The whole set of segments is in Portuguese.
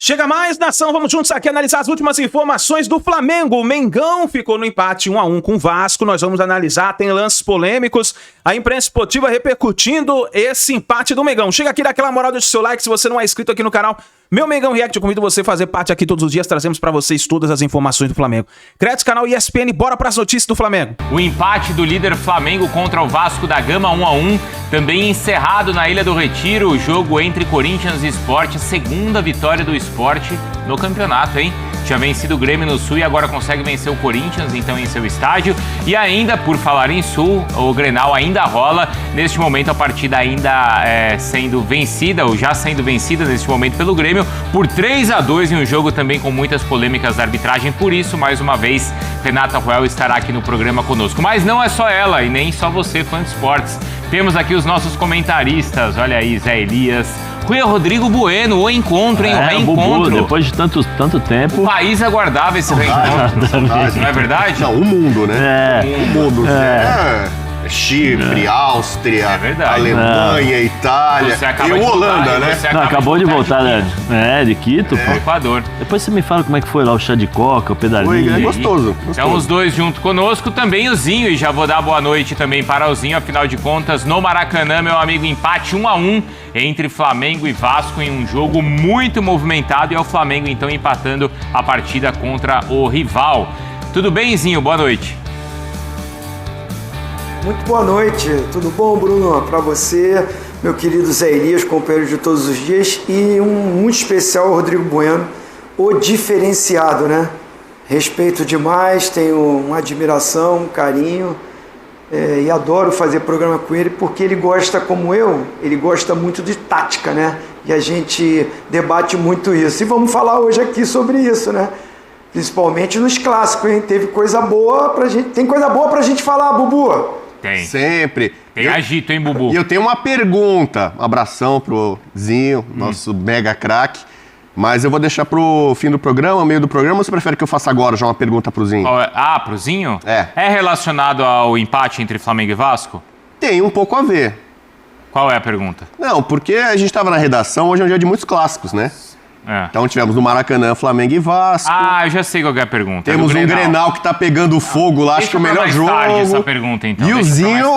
Chega mais, nação, vamos juntos aqui analisar as últimas informações do Flamengo. O Mengão ficou no empate 1-1 com o Vasco, nós vamos analisar, tem lances polêmicos, a imprensa esportiva repercutindo esse empate do Mengão. Chega aqui, dá aquela moral, deixa o seu like, se você não é inscrito aqui no canal, Meu Mengão React, eu convido você a fazer parte aqui todos os dias, trazemos pra vocês todas as informações do Flamengo. Crédito, canal ESPN, bora pras notícias do Flamengo. O empate do líder Flamengo contra o Vasco da Gama 1-1, também encerrado na Ilha do Retiro, o jogo entre Corinthians e Sport, segunda vitória do Sport no campeonato, hein? Tinha vencido o Grêmio no Sul e agora consegue vencer o Corinthians, então, em seu estádio. E ainda, por falar em Sul, o Grenal ainda rola. Neste momento, a partida ainda sendo vencida, ou já sendo vencida neste momento pelo Grêmio, por 3-2 em um jogo também com muitas polêmicas da arbitragem. Por isso, mais uma vez, Renata Ruel estará aqui no programa conosco. Mas não é só ela e nem só você, fã de esportes. Temos aqui os nossos comentaristas. Olha aí, Zé Elias, Rodrigo Bueno, o encontro, hein? O reencontro. Bubu, depois de tanto tempo. O país aguardava esse reencontro. Não é verdade? Não, o mundo, né? O mundo. Chipre, Áustria, Alemanha, Itália e Holanda, né? Acabou de voltar, né? De Quito, pô. Equador. Depois você me fala como é que foi lá o chá de coca, o pedalinho. Foi gostoso. Então os dois junto conosco, também o Zinho, e já vou dar boa noite também para o Zinho, afinal de contas, no Maracanã, meu amigo, empate 1-1 entre Flamengo e Vasco em um jogo muito movimentado, e é o Flamengo então empatando a partida contra o rival. Tudo bem, Zinho? Boa noite. Muito boa noite, tudo bom, Bruno? Para você, meu querido Zé Elias, companheiro de todos os dias, e um muito especial, Rodrigo Bueno, o diferenciado, né? Respeito demais, tenho uma admiração, um carinho, e adoro fazer programa com ele, porque ele gosta, como eu, ele gosta muito de tática, né? E a gente debate muito isso. E vamos falar hoje aqui sobre isso, né? Principalmente nos clássicos, hein? Teve coisa boa pra gente, tem coisa boa pra gente falar, Bubu? Tem. Sempre. Tem agito, hein, Bubu? E eu tenho uma pergunta. Um abração pro Zinho, nosso mega craque. Mas eu vou deixar pro fim do programa, meio do programa, ou você prefere que eu faça agora já uma pergunta pro Zinho? Pro Zinho? É. É relacionado ao empate entre Flamengo e Vasco? Tem um pouco a ver. Qual é a pergunta? Não, porque a gente estava na redação, hoje é um dia de muitos clássicos, né? Então tivemos no Maracanã, Flamengo e Vasco. Eu já sei qual é a pergunta. Temos um Grenal que tá pegando fogo lá, acho que é o melhor jogo. Tarde essa pergunta, então. E o Zinho,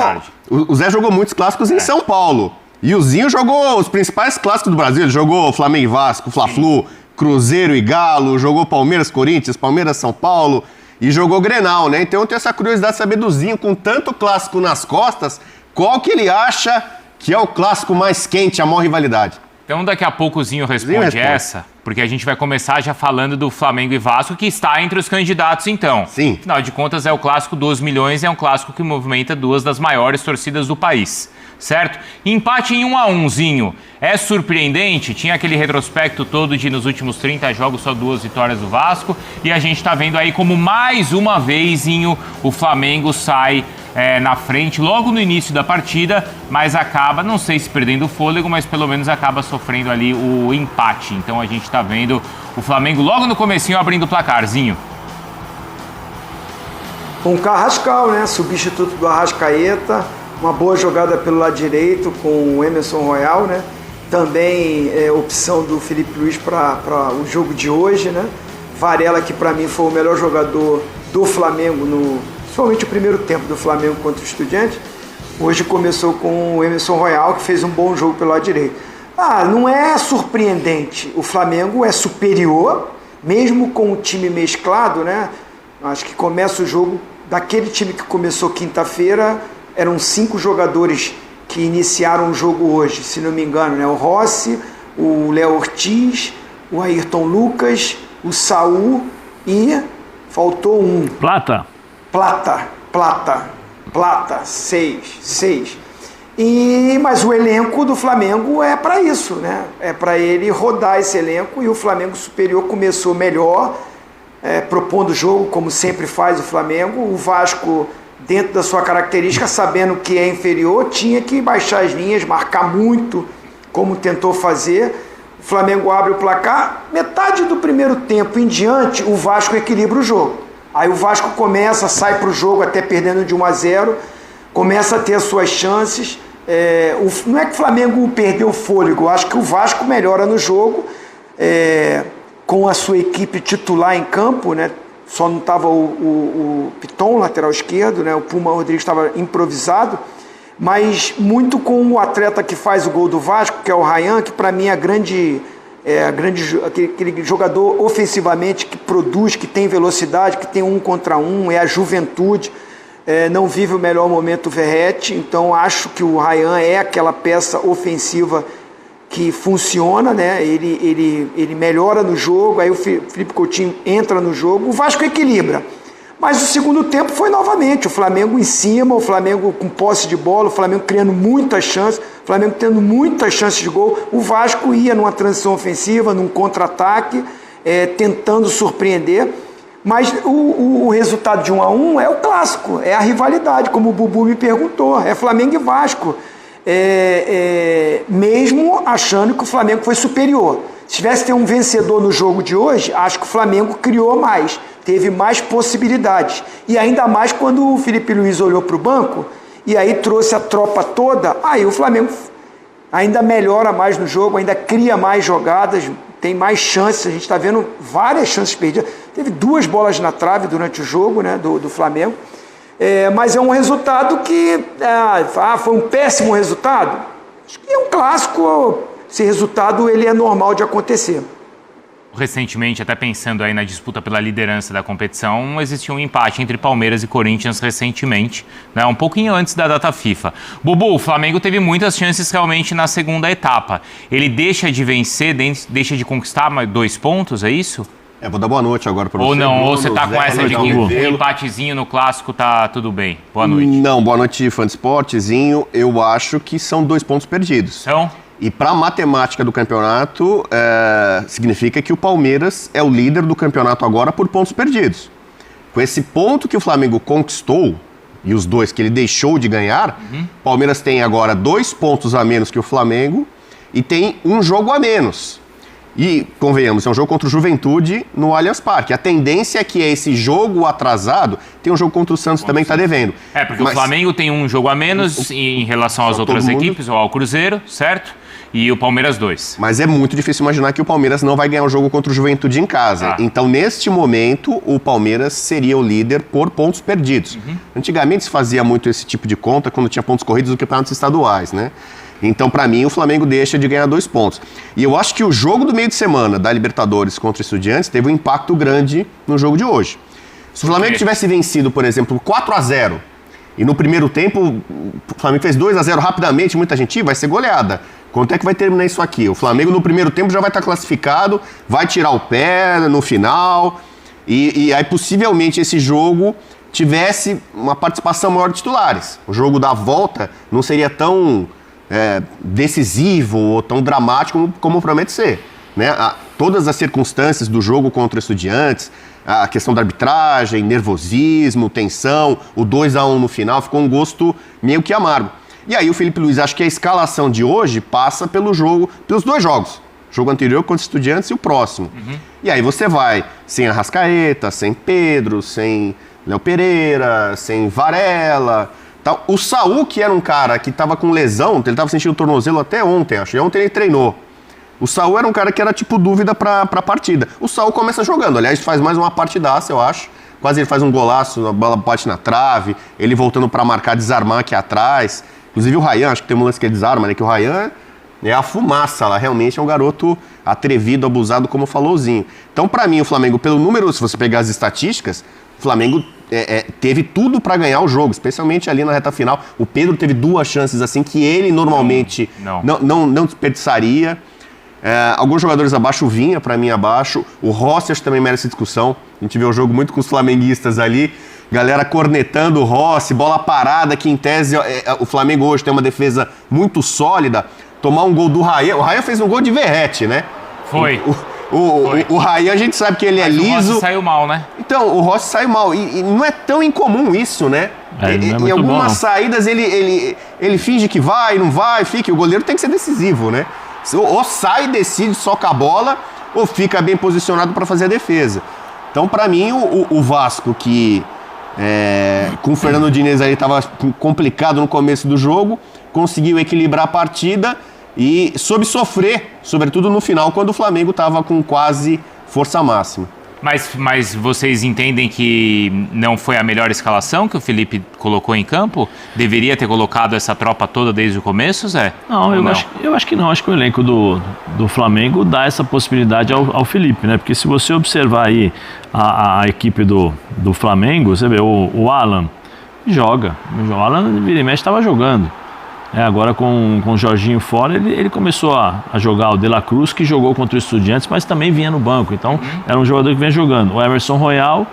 o Zé jogou muitos clássicos em São Paulo. E o Zinho jogou os principais clássicos do Brasil. Ele jogou Flamengo e Vasco, Fla-Flu, Cruzeiro e Galo, jogou Palmeiras, Corinthians, Palmeiras, São Paulo e jogou Grenal, né? Então eu tenho essa curiosidade de saber do Zinho, com tanto clássico nas costas, qual que ele acha que é o clássico mais quente, a maior rivalidade? Então daqui a pouco o Zinho responde essa, porque a gente vai começar já falando do Flamengo e Vasco, que está entre os candidatos então. Sim. Afinal de contas é o clássico dos milhões, é um clássico que movimenta duas das maiores torcidas do país, certo? Empate em 1-1, Zinho, é surpreendente? Tinha aquele retrospecto todo de nos últimos 30 jogos só 2 vitórias do Vasco, e a gente está vendo aí como mais uma vez, Zinho, o Flamengo sai na frente logo no início da partida, mas acaba, não sei se perdendo o fôlego, mas pelo menos acaba sofrendo ali o empate. Então a gente está vendo o Flamengo logo no comecinho abrindo o placarzinho. Com o Carrascal, né? Substituto do Arrascaeta, uma boa jogada pelo lado direito com o Emerson Royal, né? Também opção do Felipe Luiz para o jogo de hoje, né? Varela, que para mim foi o melhor jogador do Flamengo principalmente o primeiro tempo do Flamengo contra o Estudiantes. Hoje começou com o Emerson Royal, que fez um bom jogo pelo lado direito. Não é surpreendente. O Flamengo é superior, mesmo com o time mesclado, né? Acho que começa o jogo daquele time que começou quinta-feira. Eram 5 jogadores que iniciaram o jogo hoje, se não me engano, né? O Rossi, o Léo Ortiz, o Ayrton Lucas, o Saul e faltou um. Plata, 6. Mas o elenco do Flamengo é para isso, né? É para ele rodar esse elenco, e o Flamengo superior começou melhor, propondo o jogo, como sempre faz o Flamengo. O Vasco, dentro da sua característica, sabendo que é inferior, tinha que baixar as linhas, marcar muito, como tentou fazer. O Flamengo abre o placar, metade do primeiro tempo em diante, o Vasco equilibra o jogo. Aí o Vasco sai para o jogo até perdendo de 1-0, começa a ter as suas chances. Não é que o Flamengo perdeu o fôlego, acho que o Vasco melhora no jogo. com a sua equipe titular em campo, né? Só não estava o Piton, lateral esquerdo, né? O Puma Rodrigues estava improvisado, mas muito com o atleta que faz o gol do Vasco, que é o Ryan, que para mim é aquele jogador ofensivamente que produz, que tem velocidade, que tem 1 contra 1, é a juventude, não vive o melhor momento o Verratti, então acho que o Ryan é aquela peça ofensiva que funciona, né? Ele melhora no jogo, aí o Felipe Coutinho entra no jogo, o Vasco equilibra. Mas o segundo tempo foi novamente o Flamengo em cima, o Flamengo com posse de bola, o Flamengo criando muitas chances, o Flamengo tendo muitas chances de gol, o Vasco ia numa transição ofensiva, num contra-ataque, tentando surpreender, mas o resultado de 1-1 é o clássico, é a rivalidade, como o Bubu me perguntou, é Flamengo e Vasco. Mesmo achando que o Flamengo foi superior. Se tivesse ter um vencedor no jogo de hoje, acho que o Flamengo criou mais, teve mais possibilidades. E ainda mais quando o Felipe Luiz olhou para o banco e aí trouxe a tropa toda, aí o Flamengo ainda melhora mais no jogo, ainda cria mais jogadas, tem mais chances. A gente está vendo várias chances perdidas. Teve 2 bolas na trave durante o jogo, né, do Flamengo. Mas é um resultado que foi um péssimo resultado. Acho que é um clássico, esse resultado ele é normal de acontecer. Recentemente, até pensando aí na disputa pela liderança da competição, existiu um empate entre Palmeiras e Corinthians recentemente, né, um pouquinho antes da data FIFA. Bubu, o Flamengo teve muitas chances realmente na segunda etapa. Ele deixa de vencer, deixa de conquistar 2 pontos, é isso? Vou dar boa noite agora para você. Ou não, Bruno, ou você tá com essa de que um Revelo. empatezinho no clássico tá tudo bem. Boa noite. Não, boa noite, fã de esportezinho. Eu acho que são 2 pontos perdidos. Então, E para a matemática do campeonato, significa que o Palmeiras é o líder do campeonato agora por pontos perdidos. Com esse ponto que o Flamengo conquistou, e os 2 que ele deixou de ganhar, o Palmeiras tem agora 2 pontos a menos que o Flamengo e tem 1 jogo a menos. E, convenhamos, é um jogo contra o Juventude no Allianz Parque. A tendência é que esse jogo atrasado tem um jogo contra o Santos também que está devendo. porque o Flamengo tem 1 jogo a menos em relação às outras equipes, ou ao Cruzeiro, certo? E o Palmeiras 2. Mas é muito difícil imaginar que o Palmeiras não vai ganhar um jogo contra o Juventude em casa. Então, neste momento, o Palmeiras seria o líder por pontos perdidos. Antigamente se fazia muito esse tipo de conta quando tinha pontos corridos no campeonatos estaduais, né? Então, para mim, o Flamengo deixa de ganhar 2 pontos. E eu acho que o jogo do meio de semana da Libertadores contra o Estudiantes teve um impacto grande no jogo de hoje. Se o Flamengo tivesse vencido, por exemplo, 4-0, e no primeiro tempo o Flamengo fez 2-0 rapidamente, muita gente, vai ser goleada. Quanto é que vai terminar isso aqui? O Flamengo no primeiro tempo já vai estar classificado, vai tirar o pé no final, e aí possivelmente esse jogo tivesse uma participação maior de titulares. O jogo da volta não seria tão decisivo ou tão dramático como promete ser, né? Todas as circunstâncias do jogo contra Estudiantes, a questão da arbitragem, nervosismo, tensão, o 2-1 no final, ficou um gosto meio que amargo. E aí o Felipe Luiz, acho que a escalação de hoje passa pelos 2 jogos. O jogo anterior contra Estudiantes e o próximo. E aí você vai sem Arrascaeta, sem Pedro, sem Léo Pereira, sem Varela. O Saul, que era um cara que estava com lesão, ele estava sentindo o tornozelo até ontem, acho. E ontem ele treinou. O Saul era um cara que era tipo dúvida para a partida. O Saul começa jogando, aliás, faz mais uma partidaça, eu acho. Quase ele faz um golaço, a bola bate na trave, ele voltando para marcar, desarmar aqui atrás. Inclusive o Ryan, acho que tem um lance que ele desarma, né? Que o Ryan é a fumaça lá, realmente é um garoto atrevido, abusado, como falou o Zinho. Então, para mim, o Flamengo, pelo número, se você pegar as estatísticas, o Flamengo teve tudo para ganhar o jogo, especialmente ali na reta final. O Pedro teve 2 chances assim que ele normalmente não desperdiçaria. Alguns jogadores abaixo, o Vinha, para mim, abaixo. O Rossi, acho que também merece discussão. A gente vê o jogo muito com os flamenguistas ali. Galera cornetando o Rossi, bola parada, que em tese o Flamengo hoje tem uma defesa muito sólida. Tomar um gol do Ryan. O Ryan fez um gol de Verratti, né? Foi. O Ryan, a gente sabe que ele é liso. O Rossi saiu mal, né? Então, o Rossi saiu mal. E não é tão incomum isso, né? Em algumas saídas ele finge que vai, não vai, fica. O goleiro tem que ser decisivo, né? Ou sai, decide, soca a bola, ou fica bem posicionado para fazer a defesa. Então, para mim, o Vasco, que com o Fernando Diniz aí estava complicado no começo do jogo, conseguiu equilibrar a partida e soube sofrer, sobretudo no final, quando o Flamengo estava com quase força máxima. Mas vocês entendem que não foi a melhor escalação que o Felipe colocou em campo? Deveria ter colocado essa tropa toda desde o começo, Zé? Não, eu acho que não. Acho que o elenco do Flamengo dá essa possibilidade ao Felipe, né? Porque se você observar aí a equipe do Flamengo, você vê o Alan joga. O Alan, vira e mexe, estava jogando. Agora com o Jorginho fora, ele começou a jogar o De La Cruz, que jogou contra o Estudiantes, mas também vinha no banco. Então, era um jogador que vinha jogando. O Emerson Royal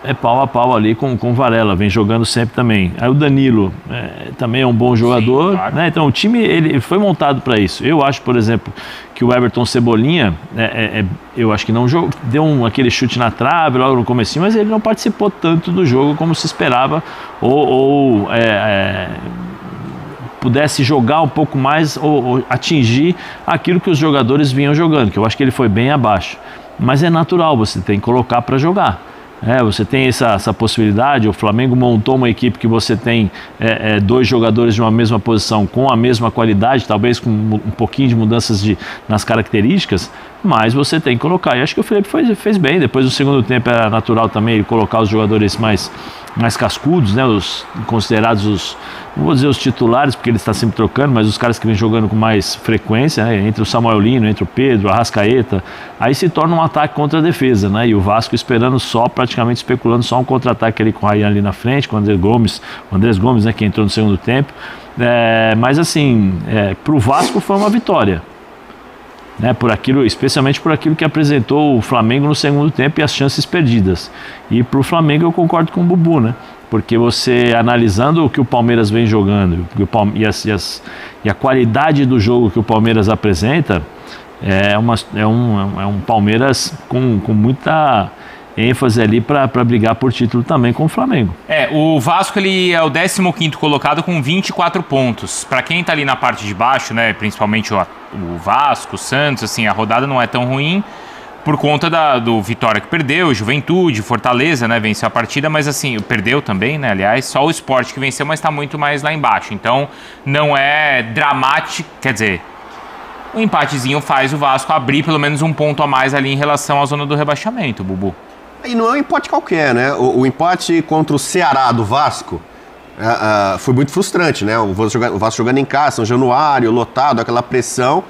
é pau a pau ali com o Varela, vem jogando sempre também. Aí o Danilo também é um bom jogador. Sim, claro. Né? Então, o time ele foi montado para isso. Eu acho, por exemplo, que o Everton Cebolinha, eu acho que não jogou, deu aquele chute na trave logo no comecinho, mas ele não participou tanto do jogo como se esperava, ou pudesse jogar um pouco mais ou atingir aquilo que os jogadores vinham jogando, que eu acho que ele foi bem abaixo. Mas é natural, você tem que colocar para jogar. Você tem essa possibilidade. O Flamengo montou uma equipe que você tem dois jogadores de uma mesma posição com a mesma qualidade, talvez com um pouquinho de mudanças nas características, mas você tem que colocar. E acho que o Felipe fez bem. Depois do segundo tempo era natural também ele colocar os jogadores mais cascudos, né? Os considerados não vou dizer os titulares, porque ele está sempre trocando, mas os caras que vêm jogando com mais frequência, né? Entre o Samuel Lino, entre o Pedro, a Arrascaeta, aí se torna um ataque contra a defesa, né? E o Vasco esperando praticamente especulando só um contra-ataque ali com o Ryan ali na frente, com o Andrés Gomes, né? Que entrou no segundo tempo. Mas assim, para o Vasco foi uma vitória. Né, especialmente por aquilo que apresentou o Flamengo no segundo tempo e as chances perdidas. E para o Flamengo eu concordo com o Bubu, né? Porque você analisando o que o Palmeiras vem jogando e a qualidade do jogo que o Palmeiras apresenta, é um Palmeiras com muita ênfase ali para brigar por título também com o Flamengo. O Vasco ele é o 15º colocado com 24 pontos. Para quem está ali na parte de baixo, né, principalmente o Vasco, o Santos, assim, a rodada não é tão ruim por conta do Vitória que perdeu, Juventude, Fortaleza, né, venceu a partida, mas assim, perdeu também, né, aliás, só o Sport que venceu, mas está muito mais lá embaixo. Então, não é dramático, quer dizer, o empatezinho faz o Vasco abrir pelo menos um ponto a mais ali em relação à zona do rebaixamento, Bubu. E não é um empate qualquer, né? O empate contra o Ceará do Vasco foi muito frustrante, né? O Vasco jogando em casa, São Januário, lotado, aquela pressão.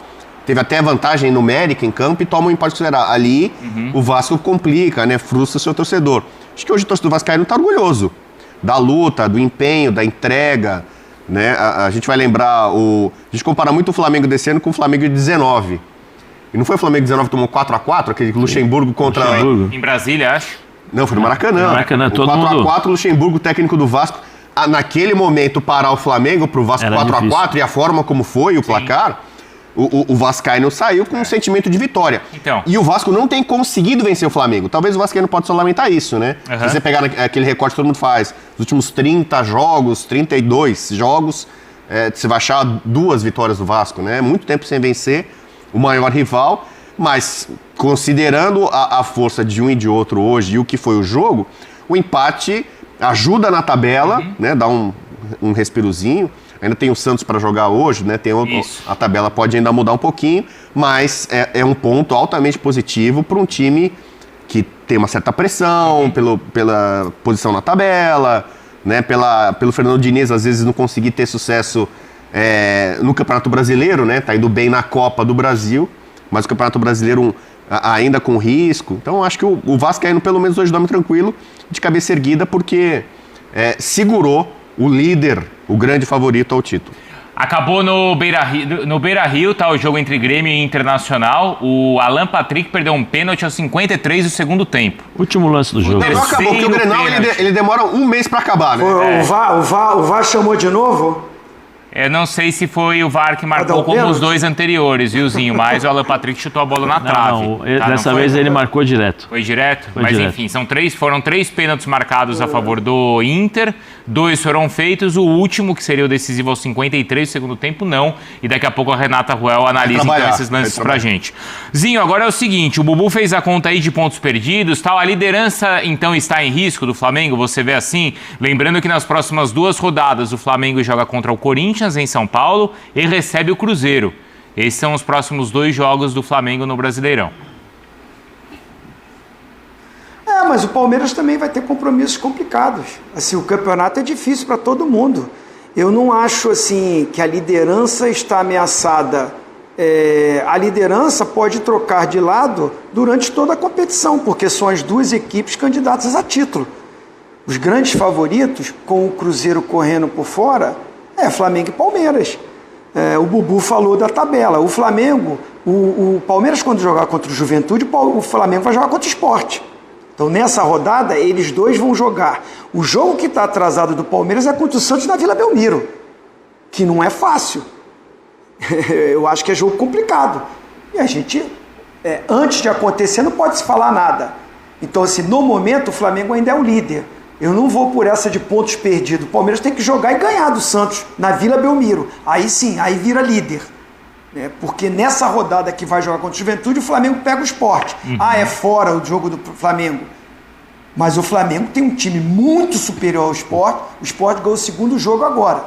Teve até vantagem numérica em campo e toma um empate com o Ceará. Ali, o Vasco complica, né? Frustra o seu torcedor. Acho que hoje o torcedor vascaíno está orgulhoso da luta, do empenho, da entrega, né? A gente vai lembrar, a gente compara muito o Flamengo desse ano com o Flamengo de 19. E não foi o Flamengo 19 que tomou 4x4, aquele Luxemburgo contra... Em Brasília, acho. Não, foi no Maracanã. Maracanã, todo 4x4, Luxemburgo, técnico do Vasco. Naquele momento, parar o Flamengo pro Vasco 4x4 e a forma como foi o placar, o Vascaíno saiu com um sentimento de vitória. Então. E o Vasco não tem conseguido vencer o Flamengo. Talvez o Vascaíno pode só lamentar isso, né? Se você pegar aquele recorte que todo mundo faz, os últimos 30 jogos, 32 jogos, você vai achar 2 vitórias do Vasco, né? Muito tempo sem vencer o maior rival, mas considerando a força de um e de outro hoje e o que foi o jogo, o empate ajuda na tabela, né? Dá um respirozinho. Ainda tem o Santos para jogar hoje, né? A tabela pode ainda mudar um pouquinho, mas é um ponto altamente positivo para um time que tem uma certa pressão pela posição na tabela, né? Pelo Fernando Diniz às vezes não conseguir ter sucesso no Campeonato Brasileiro, né? Tá indo bem na Copa do Brasil, mas o Campeonato Brasileiro ainda com risco. Então acho que o Vascaíno pelo menos hoje dorme tranquilo, de cabeça erguida, porque segurou o líder, o grande favorito ao título. Acabou no Beira-Rio, tá o jogo entre Grêmio e Internacional. O Alan Patrick perdeu um pênalti aos 53 do segundo tempo. Último lance do jogo. Não acabou, porque o Grenal ele demora um mês para acabar, né? O VAR chamou de novo? Eu não sei se foi o VAR que marcou como os dois anteriores, viu, Zinho? Mas o Alan Patrick chutou a bola na trave. Dessa vez ele marcou direto. Foi direto? Mas direto. Enfim, foram 3 pênaltis marcados a favor do Inter, 2 foram feitos, o último, que seria o decisivo aos 53 do segundo tempo, não. E daqui a pouco a Renata Ruel analisa então esses lances pra gente. Zinho, agora é o seguinte, o Bubu fez a conta aí de pontos perdidos, tal. A liderança, então, está em risco do Flamengo, você vê assim? Lembrando que nas próximas 2 rodadas o Flamengo joga contra o Corinthians em São Paulo e recebe o Cruzeiro. Esses são os próximos 2 jogos do Flamengo no Brasileirão. mas o Palmeiras também vai ter compromissos complicados. Assim, o campeonato é difícil para todo mundo. Eu não acho assim que a liderança está ameaçada. A liderança pode trocar de lado durante toda a competição, porque são as duas equipes candidatas a título. Os grandes favoritos, com o Cruzeiro correndo por fora, Flamengo e Palmeiras. O Bubu falou da tabela. O Flamengo, o Palmeiras quando jogar contra o Juventude, o Flamengo vai jogar contra o Sport. Então nessa rodada eles dois vão jogar. O jogo que está atrasado do Palmeiras é contra o Santos na Vila Belmiro, que não é fácil. Eu acho que é jogo complicado. E a gente, antes de acontecer, não pode se falar nada. Então assim, no momento o Flamengo ainda é o líder. Eu não vou por essa de pontos perdidos. O Palmeiras tem que jogar e ganhar do Santos na Vila Belmiro. Aí sim, aí vira líder. Porque nessa rodada que vai jogar contra o Juventude, o Flamengo pega o Sport. É fora o jogo do Flamengo. Mas o Flamengo tem um time muito superior ao Sport. O Sport ganhou o segundo jogo agora.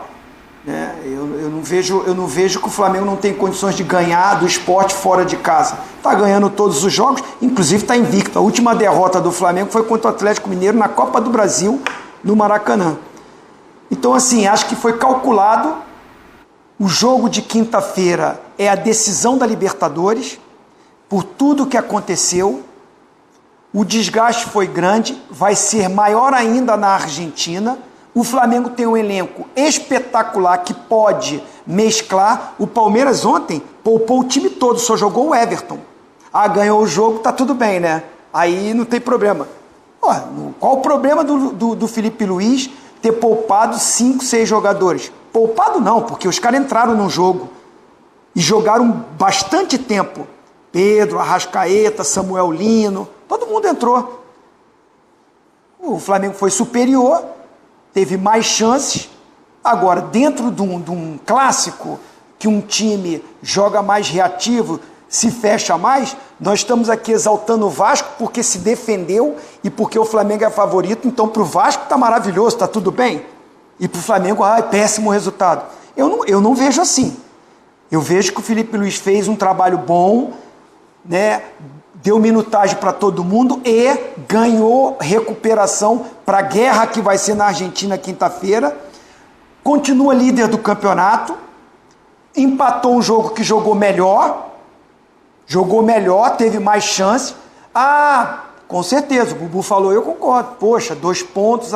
Eu não vejo que o Flamengo não tem condições de ganhar do Sport fora de casa. Está ganhando todos os jogos, inclusive está invicto. A última derrota do Flamengo foi contra o Atlético Mineiro na Copa do Brasil, no Maracanã. Então, assim, acho que foi calculado. O jogo de quinta-feira é a decisão da Libertadores, por tudo que aconteceu. O desgaste foi grande, vai ser maior ainda na Argentina. O Flamengo tem um elenco espetacular que pode mesclar. O Palmeiras ontem poupou o time todo, só jogou o Everton. Ganhou o jogo, tá tudo bem, né? Aí não tem problema. Qual o problema do Felipe Luiz ter poupado 5, 6 jogadores? Poupado não, porque os caras entraram no jogo e jogaram bastante tempo. Pedro, Arrascaeta, Samuel Lino, todo mundo entrou. O Flamengo foi superior, teve mais chances. Agora, dentro de um clássico, que um time joga mais reativo, se fecha mais, nós estamos aqui exaltando o Vasco porque se defendeu e porque o Flamengo é favorito. Então, para o Vasco está maravilhoso, está tudo bem. E para o Flamengo, péssimo resultado. Eu não vejo assim. Eu vejo que o Felipe Luiz fez um trabalho bom, né? Deu minutagem para todo mundo e ganhou recuperação para a guerra que vai ser na Argentina quinta-feira. Continua líder do campeonato. Empatou um jogo que jogou melhor, teve mais chance. Com certeza, o Bubu falou, eu concordo. Poxa, 2 pontos,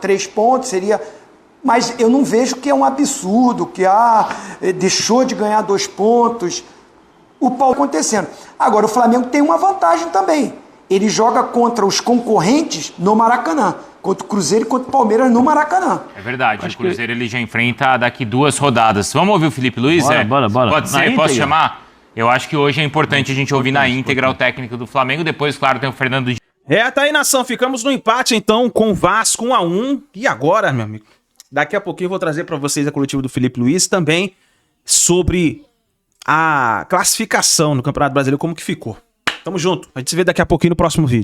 3 pontos seria... Mas eu não vejo que é um absurdo, que deixou de ganhar 2 pontos. O pau acontecendo. Agora, o Flamengo tem uma vantagem também. Ele joga contra os concorrentes no Maracanã. Contra o Cruzeiro e contra o Palmeiras no Maracanã. É verdade, o Cruzeiro ele já enfrenta daqui 2 rodadas. Vamos ouvir o Felipe Luiz? Bora. Pode ser? Posso chamar? Eu acho que hoje é importante a gente ouvir na íntegra o técnico do Flamengo. Depois, claro, tem o Fernando... Tá aí, nação. Ficamos no empate, então, com o Vasco 1-1. E agora, meu amigo? Daqui a pouquinho eu vou trazer para vocês a coletiva do Felipe Luiz também sobre a classificação no Campeonato Brasileiro, como que ficou. Tamo junto. A gente se vê daqui a pouquinho no próximo vídeo.